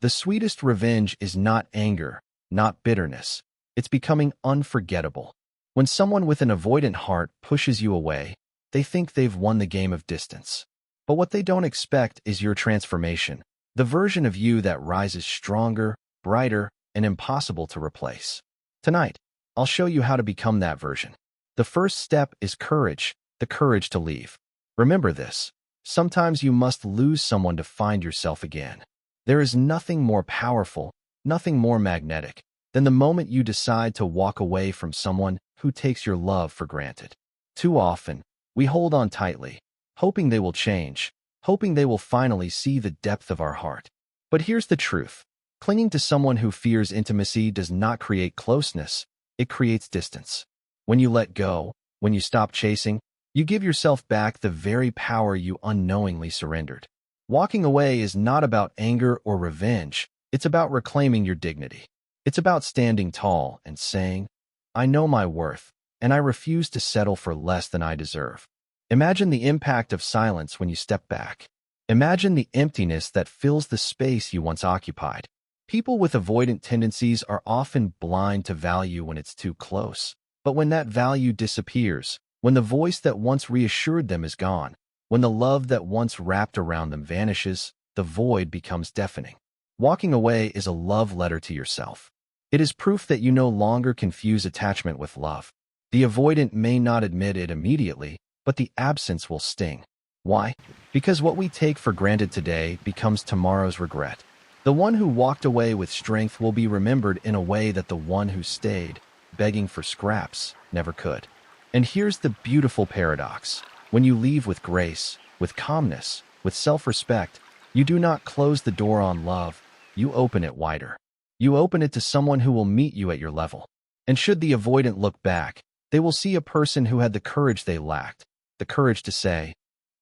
The sweetest revenge is not anger, not bitterness. It's becoming unforgettable. When someone with an avoidant heart pushes you away, they think they've won the game of distance. But what they don't expect is your transformation, the version of you that rises stronger, brighter, and impossible to replace. Tonight, I'll show you how to become that version. The first step is courage, the courage to leave. Remember this. Sometimes you must lose someone to find yourself again. There is nothing more powerful, nothing more magnetic, than the moment you decide to walk away from someone who takes your love for granted. Too often, we hold on tightly, hoping they will change, hoping they will finally see the depth of our heart. But here's the truth. Clinging to someone who fears intimacy does not create closeness, it creates distance. When you let go, when you stop chasing, you give yourself back the very power you unknowingly surrendered. Walking away is not about anger or revenge, it's about reclaiming your dignity. It's about standing tall and saying, I know my worth, and I refuse to settle for less than I deserve. Imagine the impact of silence when you step back. Imagine the emptiness that fills the space you once occupied. People with avoidant tendencies are often blind to value when it's too close. But when that value disappears, when the voice that once reassured them is gone, when the love that once wrapped around them vanishes, the void becomes deafening. Walking away is a love letter to yourself. It is proof that you no longer confuse attachment with love. The avoidant may not admit it immediately, but the absence will sting. Why? Because what we take for granted today becomes tomorrow's regret. The one who walked away with strength will be remembered in a way that the one who stayed, begging for scraps, never could. And here's the beautiful paradox. When you leave with grace, with calmness, with self-respect, you do not close the door on love, you open it wider. You open it to someone who will meet you at your level. And should the avoidant look back, they will see a person who had the courage they lacked, the courage to say,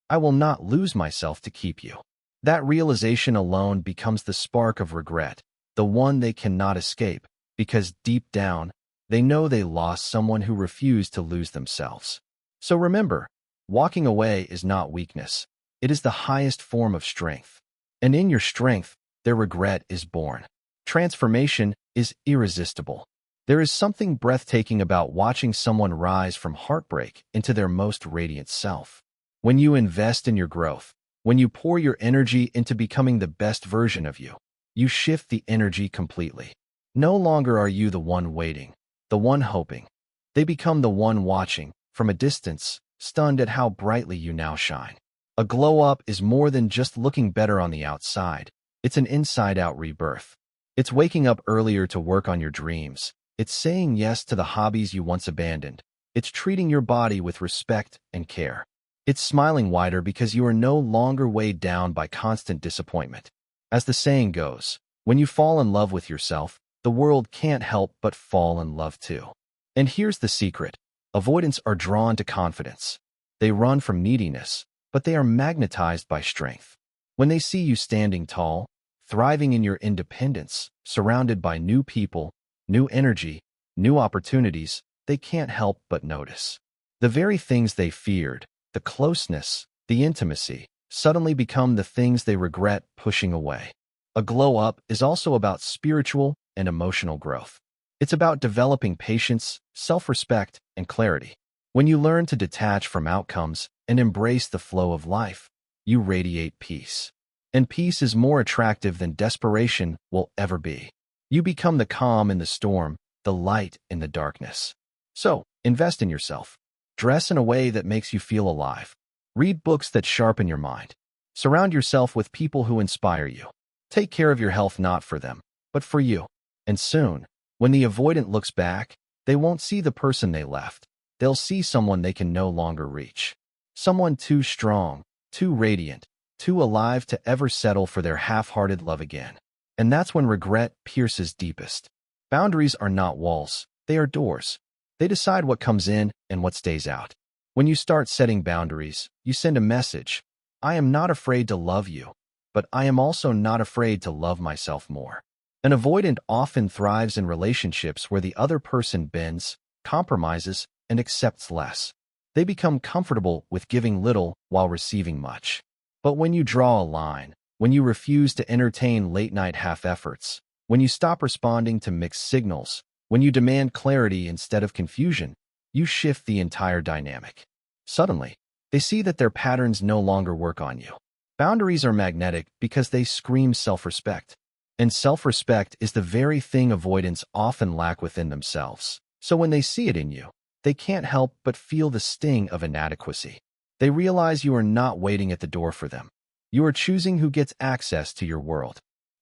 I will not lose myself to keep you. That realization alone becomes the spark of regret, the one they cannot escape, because deep down, they know they lost someone who refused to lose themselves. So remember, walking away is not weakness. It is the highest form of strength. And in your strength, their regret is born. Transformation is irresistible. There is something breathtaking about watching someone rise from heartbreak into their most radiant self. When you invest in your growth, when you pour your energy into becoming the best version of you, you shift the energy completely. No longer are you the one waiting, the one hoping. They become the one watching, from a distance, stunned at how brightly you now shine. A glow-up is more than just looking better on the outside. It's an inside-out rebirth. It's waking up earlier to work on your dreams. It's saying yes to the hobbies you once abandoned. It's treating your body with respect and care. It's smiling wider because you are no longer weighed down by constant disappointment. As the saying goes, when you fall in love with yourself, the world can't help but fall in love too. And here's the secret. Avoidants are drawn to confidence. They run from neediness, but they are magnetized by strength. When they see you standing tall, thriving in your independence, surrounded by new people, new energy, new opportunities, they can't help but notice. The very things they feared, the closeness, the intimacy, suddenly become the things they regret pushing away. A glow-up is also about spiritual and emotional growth. It's about developing patience, self-respect, and clarity. When you learn to detach from outcomes and embrace the flow of life, you radiate peace. And peace is more attractive than desperation will ever be. You become the calm in the storm, the light in the darkness. So, invest in yourself. Dress in a way that makes you feel alive. Read books that sharpen your mind. Surround yourself with people who inspire you. Take care of your health not for them, but for you. And soon, when the avoidant looks back, they won't see the person they left. They'll see someone they can no longer reach. Someone too strong, too radiant, too alive to ever settle for their half-hearted love again. And that's when regret pierces deepest. Boundaries are not walls, they are doors. They decide what comes in and what stays out. When you start setting boundaries, you send a message. I am not afraid to love you, but I am also not afraid to love myself more. An avoidant often thrives in relationships where the other person bends, compromises, and accepts less. They become comfortable with giving little while receiving much. But when you draw a line, when you refuse to entertain late-night half-efforts, when you stop responding to mixed signals, when you demand clarity instead of confusion, you shift the entire dynamic. Suddenly, they see that their patterns no longer work on you. Boundaries are magnetic because they scream self-respect. And self-respect is the very thing avoidants often lack within themselves. So when they see it in you, they can't help but feel the sting of inadequacy. They realize you are not waiting at the door for them. You are choosing who gets access to your world.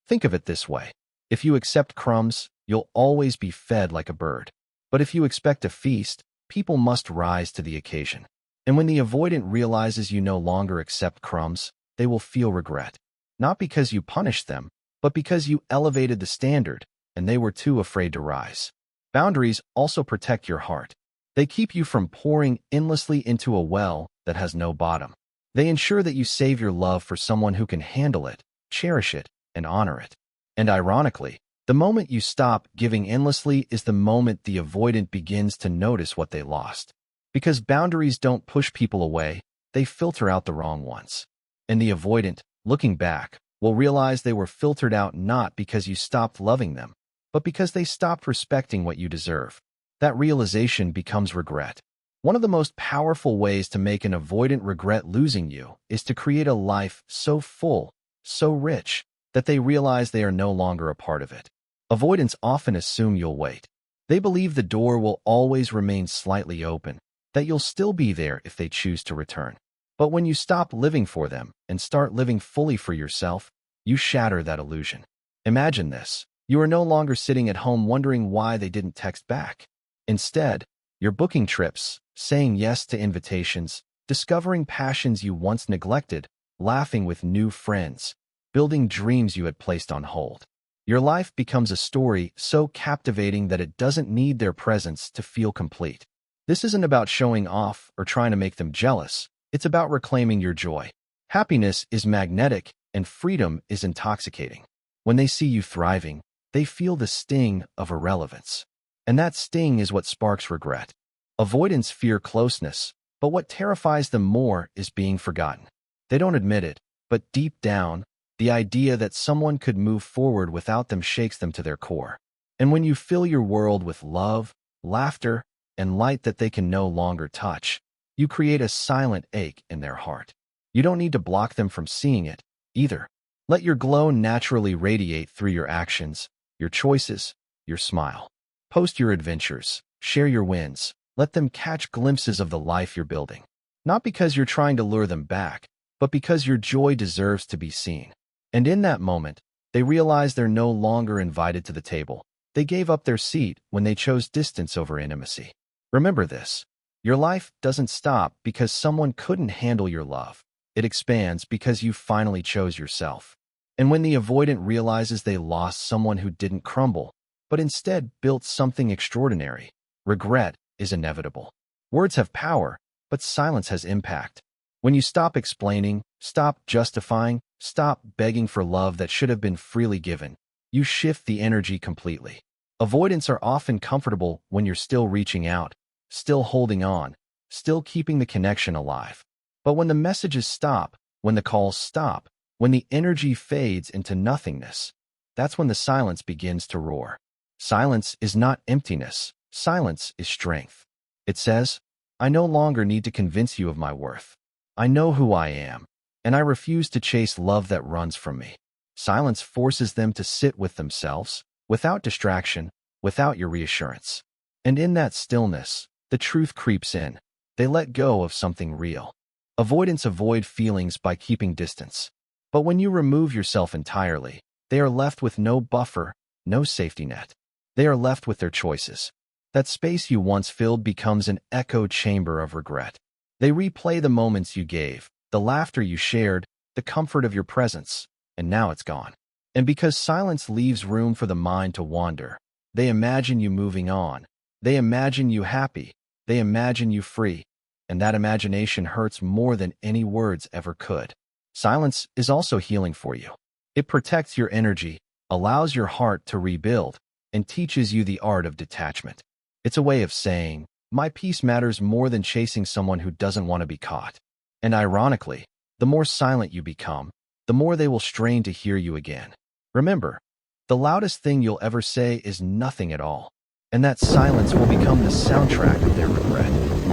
Think of it this way. If you accept crumbs, you'll always be fed like a bird. But if you expect a feast, people must rise to the occasion. And when the avoidant realizes you no longer accept crumbs, they will feel regret. Not because you punished them, but because you elevated the standard and they were too afraid to rise. Boundaries also protect your heart. They keep you from pouring endlessly into a well that has no bottom. They ensure that you save your love for someone who can handle it, cherish it, and honor it. And ironically, the moment you stop giving endlessly is the moment the avoidant begins to notice what they lost. Because boundaries don't push people away, they filter out the wrong ones. And the avoidant, looking back, will realize they were filtered out not because you stopped loving them, but because they stopped respecting what you deserve. That realization becomes regret. One of the most powerful ways to make an avoidant regret losing you is to create a life so full, so rich, that they realize they are no longer a part of it. Avoidants often assume you'll wait. They believe the door will always remain slightly open, that you'll still be there if they choose to return. But when you stop living for them and start living fully for yourself, you shatter that illusion. Imagine this. You are no longer sitting at home wondering why they didn't text back. Instead, you're booking trips, saying yes to invitations, discovering passions you once neglected, laughing with new friends, building dreams you had placed on hold. Your life becomes a story so captivating that it doesn't need their presence to feel complete. This isn't about showing off or trying to make them jealous. It's about reclaiming your joy. Happiness is magnetic and freedom is intoxicating. When they see you thriving, they feel the sting of irrelevance. And that sting is what sparks regret. Avoidants fear closeness, but what terrifies them more is being forgotten. They don't admit it, but deep down, the idea that someone could move forward without them shakes them to their core. And when you fill your world with love, laughter, and light that they can no longer touch, you create a silent ache in their heart. You don't need to block them from seeing it, either. Let your glow naturally radiate through your actions, your choices, your smile. Post your adventures, share your wins, let them catch glimpses of the life you're building. Not because you're trying to lure them back, but because your joy deserves to be seen. And in that moment, they realize they're no longer invited to the table. They gave up their seat when they chose distance over intimacy. Remember this. Your life doesn't stop because someone couldn't handle your love. It expands because you finally chose yourself. And when the avoidant realizes they lost someone who didn't crumble, but instead built something extraordinary, regret is inevitable. Words have power, but silence has impact. When you stop explaining, stop justifying, stop begging for love that should have been freely given, you shift the energy completely. Avoidants are often comfortable when you're still reaching out, still holding on, still keeping the connection alive. But when the messages stop, when the calls stop, when the energy fades into nothingness, that's when the silence begins to roar. Silence is not emptiness. Silence is strength. It says, I no longer need to convince you of my worth. I know who I am, and I refuse to chase love that runs from me. Silence forces them to sit with themselves, without distraction, without your reassurance. And in that stillness, the truth creeps in. They let go of something real. Avoidants avoid feelings by keeping distance. But when you remove yourself entirely, they are left with no buffer, no safety net. They are left with their choices. That space you once filled becomes an echo chamber of regret. They replay the moments you gave, the laughter you shared, the comfort of your presence, and now it's gone. And because silence leaves room for the mind to wander, they imagine you moving on. They imagine you happy. They imagine you free. And that imagination hurts more than any words ever could. Silence is also healing for you. It protects your energy, allows your heart to rebuild, and teaches you the art of detachment. It's a way of saying, my peace matters more than chasing someone who doesn't want to be caught. And ironically, the more silent you become, the more they will strain to hear you again. Remember, the loudest thing you'll ever say is nothing at all, and that silence will become the soundtrack of their regret.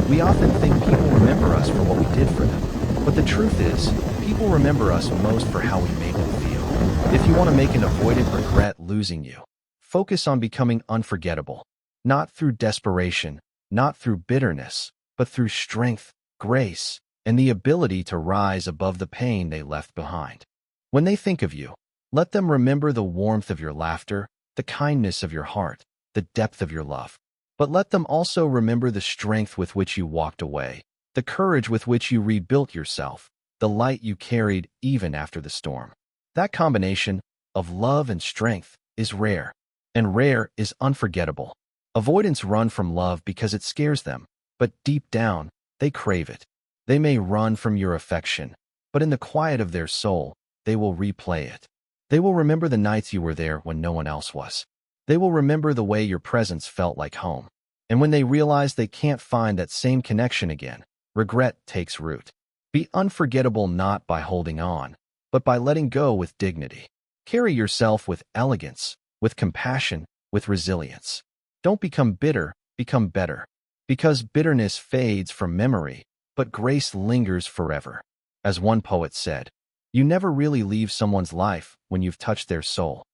We often think people remember us for what we did for them, but the truth is, people remember us most for how we made them feel. If you want to make an avoidant regret losing you, focus on becoming unforgettable, not through desperation, not through bitterness, but through strength, grace, and the ability to rise above the pain they left behind. When they think of you, let them remember the warmth of your laughter, the kindness of your heart, the depth of your love. But let them also remember the strength with which you walked away, the courage with which you rebuilt yourself, the light you carried even after the storm. That combination of love and strength is rare, and rare is unforgettable. Avoidants run from love because it scares them, but deep down, they crave it. They may run from your affection, but in the quiet of their soul, they will replay it. They will remember the nights you were there when no one else was. They will remember the way your presence felt like home. And when they realize they can't find that same connection again, regret takes root. Be unforgettable not by holding on, but by letting go with dignity. Carry yourself with elegance, with compassion, with resilience. Don't become bitter, become better. Because bitterness fades from memory, but grace lingers forever. As one poet said, you never really leave someone's life when you've touched their soul.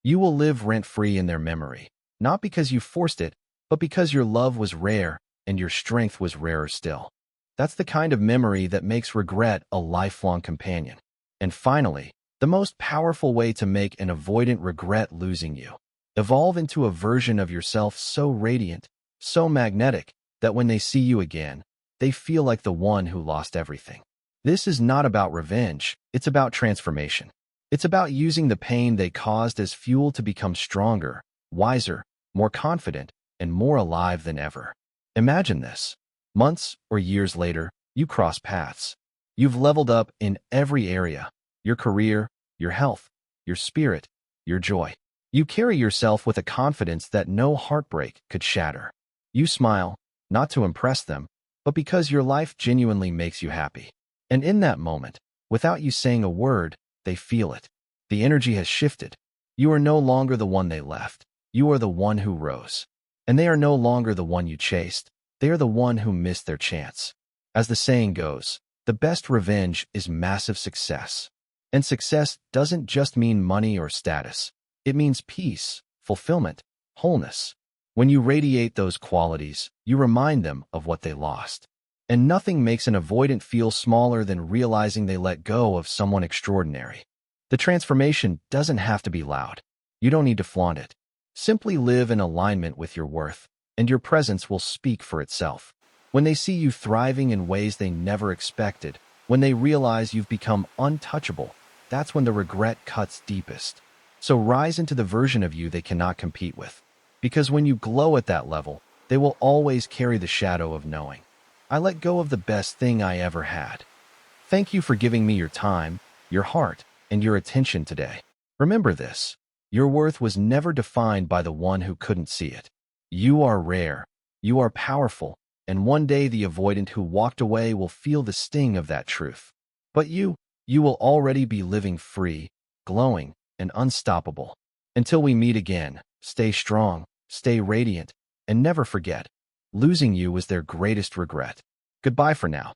You will live rent-free in their memory, not because you forced it, but because your love was rare and your strength was rarer still. That's the kind of memory that makes regret a lifelong companion. And finally, the most powerful way to make an avoidant regret losing you. Evolve into a version of yourself so radiant, so magnetic, that when they see you again, they feel like the one who lost everything. This is not about revenge, it's about transformation. It's about using the pain they caused as fuel to become stronger, wiser, more confident, and more alive than ever. Imagine this. Months or years later, you cross paths. You've leveled up in every area: your career, your health, your spirit, your joy. You carry yourself with a confidence that no heartbreak could shatter. You smile, not to impress them, but because your life genuinely makes you happy. And in that moment, without you saying a word, they feel it. The energy has shifted. You are no longer the one they left. You are the one who rose. And they are no longer the one you chased. They are the one who missed their chance. As the saying goes, the best revenge is massive success. And success doesn't just mean money or status. It means peace, fulfillment, wholeness. When you radiate those qualities, you remind them of what they lost. And nothing makes an avoidant feel smaller than realizing they let go of someone extraordinary. The transformation doesn't have to be loud. You don't need to flaunt it. Simply live in alignment with your worth, and your presence will speak for itself. When they see you thriving in ways they never expected, when they realize you've become untouchable, that's when the regret cuts deepest. So rise into the version of you they cannot compete with. Because when you glow at that level, they will always carry the shadow of knowing, I let go of the best thing I ever had. Thank you for giving me your time, your heart, and your attention today. Remember this: your worth was never defined by the one who couldn't see it. You are rare, you are powerful, and one day the avoidant who walked away will feel the sting of that truth. But you will already be living free, glowing, and unstoppable. Until we meet again, stay strong, stay radiant, and never forget, losing you was their greatest regret. Goodbye for now.